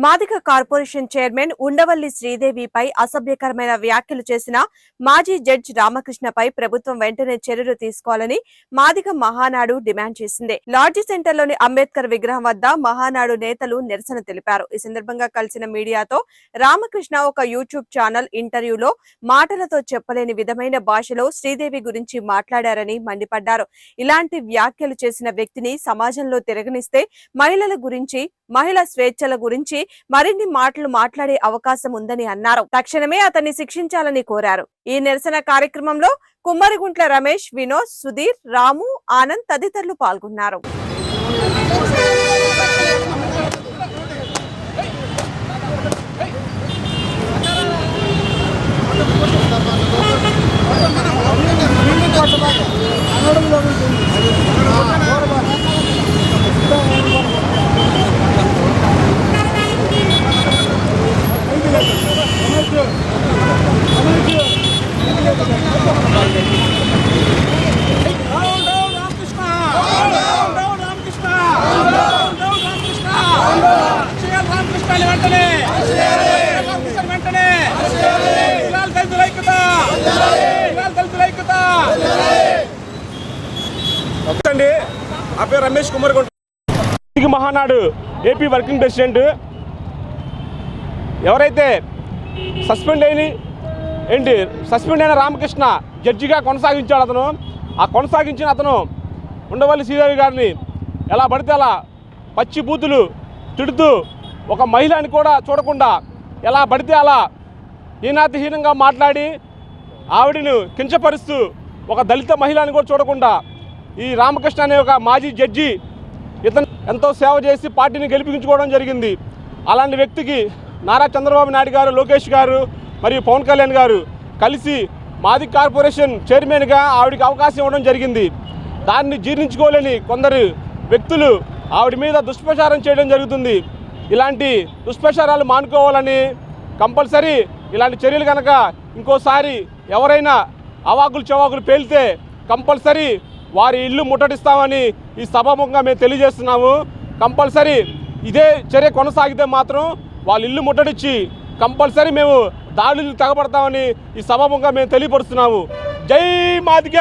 Madiga corporation chairman Undavalli శ్రీదేవిపై అసభ్యకరమైన వ్యాఖ్యలు చేసిన మాజీ జడ్జి రామకృష్ణపై ప్రభుత్వం వెంటనే చర్యలు తీసుకోవాలని మాదిగ మహానాడు డిమాండ్ చేసింది. లాడ్జి సెంటర్లోని అంబేద్కర్ విగ్రహం వద్ద మహానాడు నేతలు నిరసన తెలిపారు. ఈ సందర్భంగా కలిసిన మీడియాతో రామకృష్ణ ఒక యూట్యూబ్ ఛానల్ ఇంటర్వ్యూలో మాటలతో చెప్పలేని విధమైన భాషలో శ్రీదేవి గురించి మాట్లాడారని మండిపడ్డారు. ఇలాంటి వ్యాఖ్యలు చేసిన వ్యక్తిని సమాజంలో తిరగనిస్తే మహిళల గురించి, మహిళా స్వేచ్ఛల గురించి మరిన్ని మాటలు మాట్లాడే అవకాశం ఉందని అన్నారు. తక్షణమే అతన్ని శిక్షించాలని కోరారు. ఈ నిరసన కార్యక్రమంలో కుమ్మరిగుంట్ల రమేష్, వినోద్, సుధీర్, రాము, ఆనంద్ తదితరులు పాల్గొన్నారు. ఆ పేరు Ramesh, Kummarigunta Mahanadu AP working president. ఎవరైతే సస్పెండ్ అయిన రామకృష్ణ జడ్జిగా కొనసాగించాడు, కొనసాగించిన అతను ఉండవల్లి శ్రీదేవి గారిని ఎలా పడితే అలా పచ్చి బూతులు తిడుతూ, ఒక మహిళని కూడా చూడకుండా ఎలా పడితే అలా హీనాతిహీనంగా మాట్లాడి ఆవిడను కించపరుస్తూ, ఒక దళిత మహిళని కూడా చూడకుండా ఈ రామకృష్ణ అనే ఒక మాజీ జడ్జి ఇతను ఎంతో సేవ చేసి పార్టీని గెలిపించుకోవడం జరిగింది. అలాంటి వ్యక్తికి నారా చంద్రబాబు నాయుడు గారు, లోకేష్ గారు మరియు పవన్ కళ్యాణ్ గారు కలిసి మాదిగ కార్పొరేషన్ చైర్మన్గా ఆవిడకి అవకాశం ఇవ్వడం జరిగింది. దాన్ని జీర్ణించుకోలేని కొందరు వ్యక్తులు ఆవిడ మీద దుష్ప్రచారం చేయడం జరుగుతుంది. ఇలాంటి దుష్ప్రచారాలు మానుకోవాలని, కంపల్సరీ ఇలాంటి చర్యలు కనుక ఇంకోసారి ఎవరైనా అవాకులు చవాకులు పేలితే కంపల్సరీ వారి ఇల్లు ముట్టడిస్తామని ఈ సభాముఖంగా మేము తెలియజేస్తున్నాము. కంపల్సరీ ఇదే చర్య కొనసాగితే మాత్రం వాళ్ళ ఇల్లు ముట్టడిచ్చి కంపల్సరీ మేము దాడులు తగబడతామని ఈ సభాముఖంగా మేము తెలియపరుస్తున్నాము. జై మాదిగ.